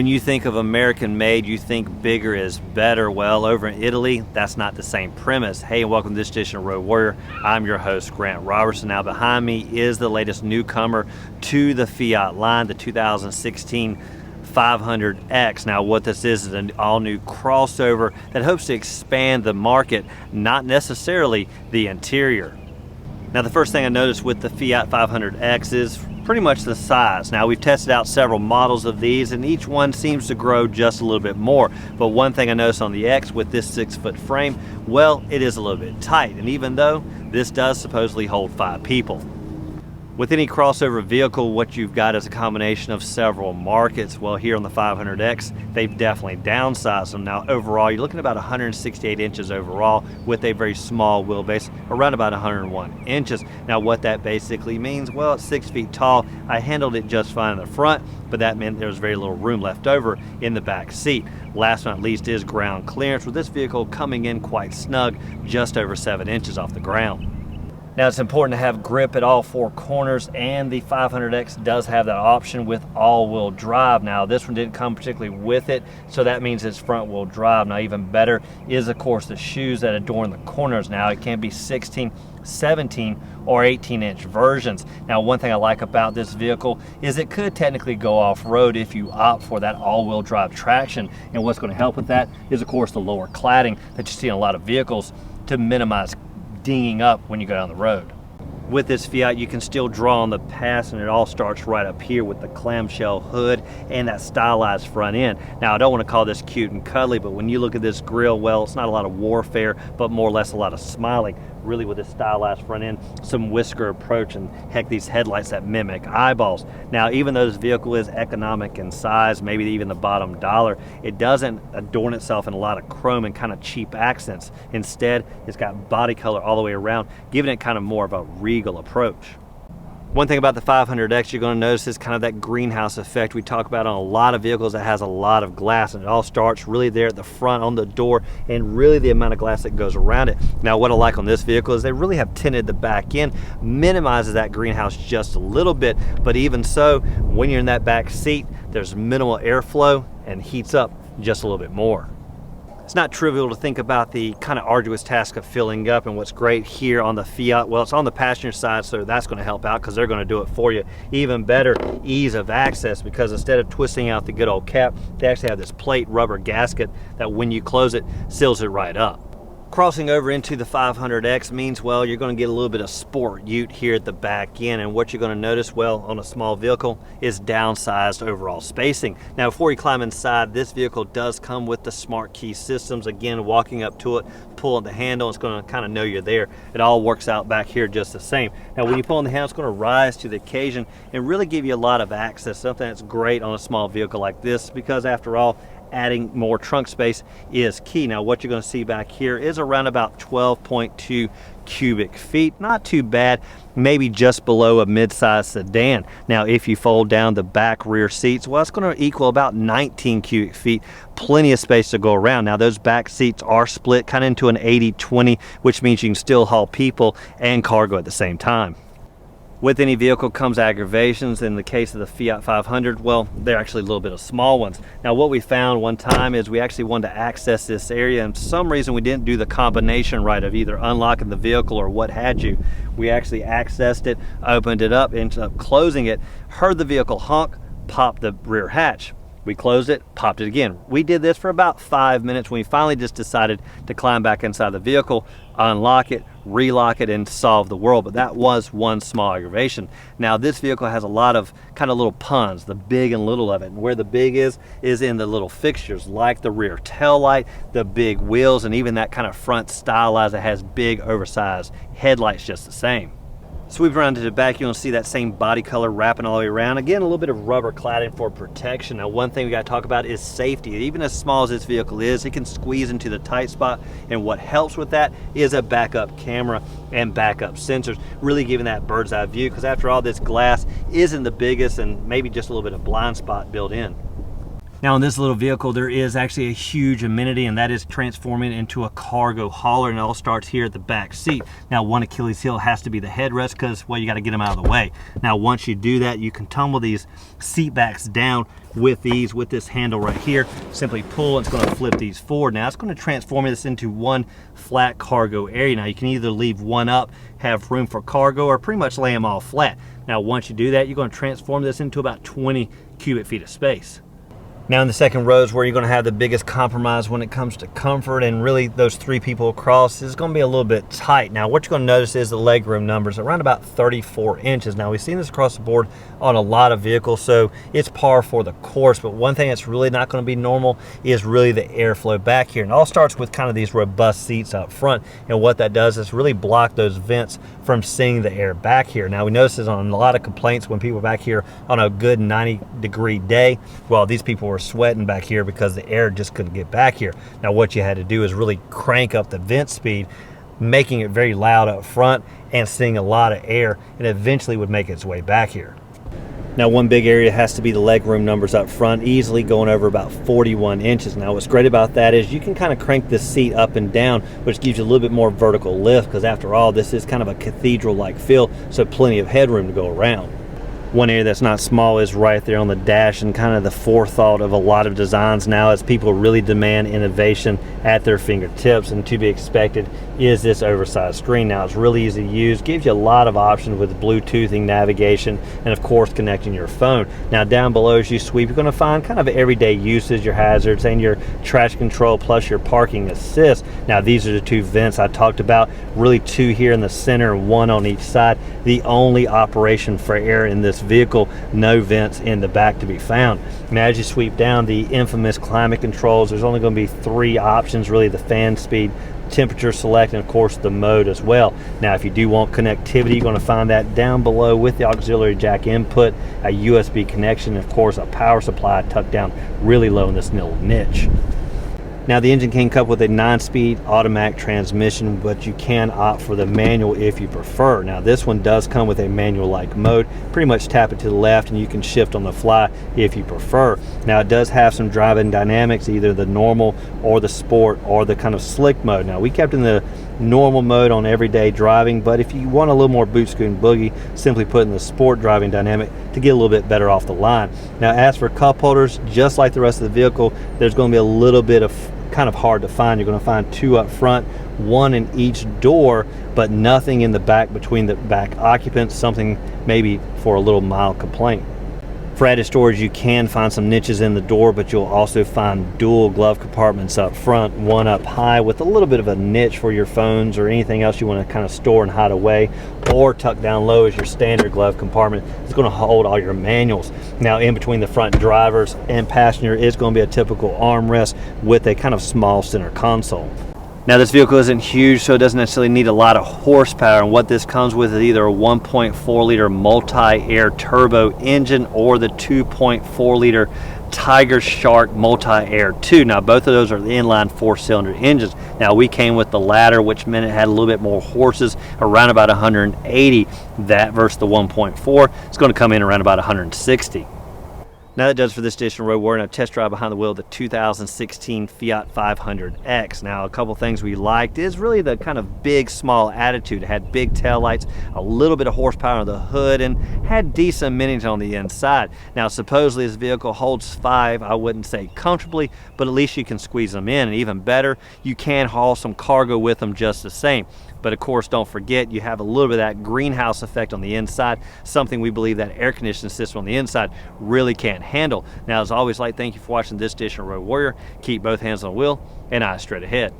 When you think of American made, you think bigger is better. Well, over in Italy, that's not the same premise. Hey, and welcome to this edition of Road Warrior. I'm your host, Grant Roberson. Now behind me is the latest newcomer to the Fiat line, the 2016 500X. Now what this is an all-new crossover that hopes to expand the market, not necessarily the interior. Now the first thing I noticed with the Fiat 500X is pretty much the size. Now we've tested out several models of these and each one seems to grow just a little bit more. But one thing I noticed on the X with this 6-foot frame, well, it is a little bit tight. And even though this does supposedly hold 5 people. With any crossover vehicle, what you've got is a combination of several markets. Well, here on the 500X, they've definitely downsized them. Now, overall, you're looking at about 168 inches overall with a very small wheelbase, around about 101 inches. Now, what that basically means, well, it's 6 feet tall. I handled it just fine in the front, but that meant there was very little room left over in the back seat. Last but not least is ground clearance, with this vehicle coming in quite snug, just over 7 inches off the ground. Now it's important to have grip at all 4 corners, and the 500X does have that option with all-wheel drive. Now this one didn't come particularly with it, so that means it's front-wheel drive. Now even better is of course the shoes that adorn the corners. Now it can be 16, 17, or 18-inch versions. Now one thing I like about this vehicle is it could technically go off-road if you opt for that all-wheel drive traction, and what's going to help with that is of course the lower cladding that you see in a lot of vehicles to minimize dinging up when you go down the road. With this Fiat, you can still draw on the pass, and it all starts right up here with the clamshell hood and that stylized front end. Now, I don't want to call this cute and cuddly, but when you look at this grille, well, it's not a lot of warfare, but more or less a lot of smiling. Really, with this stylized front end, some whisker approach, and heck, these headlights that mimic eyeballs. Now, even though this vehicle is economic in size, maybe even the bottom dollar, it doesn't adorn itself in a lot of chrome and kind of cheap accents. Instead, it's got body color all the way around, giving it kind of more of a regal approach. One thing about the 500X you're going to notice is kind of that greenhouse effect we talk about on a lot of vehicles that has a lot of glass, and it all starts really there at the front on the door and really the amount of glass that goes around it. Now what I like on this vehicle is they really have tinted the back end, minimizes that greenhouse just a little bit, but even so, when you're in that back seat, there's minimal airflow and heats up just a little bit more. It's not trivial to think about the kind of arduous task of filling up, and what's great here on the Fiat, well, it's on the passenger side, so that's going to help out because they're going to do it for you. Even better, ease of access, because instead of twisting out the good old cap, they actually have this plate rubber gasket that when you close it, seals it right up. Crossing over into the 500X means, well, you're going to get a little bit of sport ute here at the back end, and what you're going to notice, well, on a small vehicle is downsized overall spacing. Now before you climb inside, this vehicle does come with the smart key systems. Again, walking up to it, pulling the handle, it's going to kind of know you're there. It all works out back here just the same. Now when you pull on the handle, it's going to rise to the occasion and really give you a lot of access, something that's great on a small vehicle like this, because after all, adding more trunk space is key. Now what you're going to see back here is around about 12.2 cubic feet. Not too bad, maybe just below a mid-size sedan. Now if you fold down the back rear seats, well, it's going to equal about 19 cubic feet. Plenty of space to go around. Now those back seats are split kind of into an 80-20, which means you can still haul people and cargo at the same time. With any vehicle comes aggravations. In the case of the Fiat 500, well, they're actually a little bit of small ones. Now what we found one time is we actually wanted to access this area, and for some reason we didn't do the combination right of either unlocking the vehicle or what have you. We actually accessed it, opened it up, ended up closing it, heard the vehicle honk, popped the rear hatch. We closed it, popped it again. We did this for about 5 minutes when we finally just decided to climb back inside the vehicle, unlock it, relock it, and solve the world. But that was one small aggravation. Now this vehicle has a lot of kind of little puns, the big and little of it. And where the big is in the little fixtures, like the rear tail light, the big wheels, and even that kind of front stylized that has big oversized headlights just the same. Sweep around to the back, you'll see that same body color wrapping all the way around. Again, a little bit of rubber cladding for protection. Now one thing we got to talk about is safety. Even as small as this vehicle is, it can squeeze into the tight spot, and what helps with that is a backup camera and backup sensors, really giving that bird's eye view, because after all, this glass isn't the biggest and maybe just a little bit of blind spot built in. Now in this little vehicle, there is actually a huge amenity, and that is transforming into a cargo hauler, and it all starts here at the back seat. Now one Achilles heel has to be the headrest because, well, you got to get them out of the way. Now once you do that, you can tumble these seat backs down with ease with this handle right here. Simply pull, and it's going to flip these forward. Now it's going to transform this into one flat cargo area. Now you can either leave one up, have room for cargo, or pretty much lay them all flat. Now once you do that, you're going to transform this into about 20 cubic feet of space. Now in the second row is where you're going to have the biggest compromise when it comes to comfort, and really those 3 people across is going to be a little bit tight. Now what you're going to notice is the legroom numbers around about 34 inches. Now we've seen this across the board on a lot of vehicles, so it's par for the course. But one thing that's really not going to be normal is really the airflow back here. And it all starts with kind of these robust seats up front, and what that does is really block those vents from seeing the air back here. Now we notice this on a lot of complaints when people back here on a good 90-degree day. Well, these people were sweating back here because the air just couldn't get back here. Now what you had to do is really crank up the vent speed, making it very loud up front and seeing a lot of air, and eventually would make its way back here. Now one big area has to be the legroom numbers up front, easily going over about 41 inches. Now what's great about that is you can kind of crank this seat up and down, which gives you a little bit more vertical lift, because after all, this is kind of a cathedral-like feel, so plenty of headroom to go around. One area that's not small is right there on the dash, and kind of the forethought of a lot of designs now as people really demand innovation at their fingertips, and to be expected is this oversized screen. Now it's really easy to use, gives you a lot of options with Bluetoothing, navigation, and of course connecting your phone. Now down below as you sweep, you're going to find kind of everyday uses, your hazards and your traction control, plus your parking assist. Now these are the 2 vents I talked about, really 2 here in the center, 1 on each side. The only operation for air in this vehicle, no vents in the back to be found. Now as you sweep down, the infamous climate controls, there's only going to be 3 options really: the fan speed, temperature select, and of course the mode as well. Now if you do want connectivity, you're going to find that down below with the auxiliary jack input, a USB connection, and of course a power supply tucked down really low in this little niche. Now the engine can come with a 9-speed automatic transmission, but you can opt for the manual if you prefer. Now this one does come with a manual-like mode. Pretty much tap it to the left and you can shift on the fly if you prefer. Now it does have some driving dynamics, either the normal or the sport or the kind of slick mode. Now we kept in the normal mode on everyday driving, but if you want a little more boot scoot and boogie, simply put in the sport driving dynamic to get a little bit better off the line. Now as for cup holders, just like the rest of the vehicle, there's going to be a little bit of kind of hard to find. You're going to find 2 up front, 1 in each door, but nothing in the back between the back occupants, something maybe for a little mild complaint. For added storage, you can find some niches in the door, but you'll also find dual glove compartments up front, 1 up high with a little bit of a niche for your phones or anything else you want to kind of store and hide away, or tucked down low as your standard glove compartment. It's going to hold all your manuals. Now in between the front drivers and passenger is going to be a typical armrest with a kind of small center console. Now this vehicle isn't huge, so it doesn't necessarily need a lot of horsepower, and what this comes with is either a 1.4 liter multi-air turbo engine or the 2.4 liter Tiger Shark multi-air 2. Now both of those are the inline 4-cylinder engines. Now we came with the latter, which meant it had a little bit more horses, around about 180. That versus the 1.4, it's going to come in around about 160. Now that does for this edition of Road Warrior. Now test drive behind the wheel of the 2016 Fiat 500X. Now a couple things we liked is really the kind of big small attitude. It had big taillights, a little bit of horsepower on the hood, and had decent amenities on the inside. Now supposedly this vehicle holds 5, I wouldn't say comfortably, but at least you can squeeze them in, and even better, you can haul some cargo with them just the same. But of course, don't forget, you have a little bit of that greenhouse effect on the inside, something we believe that air conditioning system on the inside really can't handle. Now, as always, thank you for watching this edition of Road Warrior. Keep both hands on the wheel and eyes straight ahead.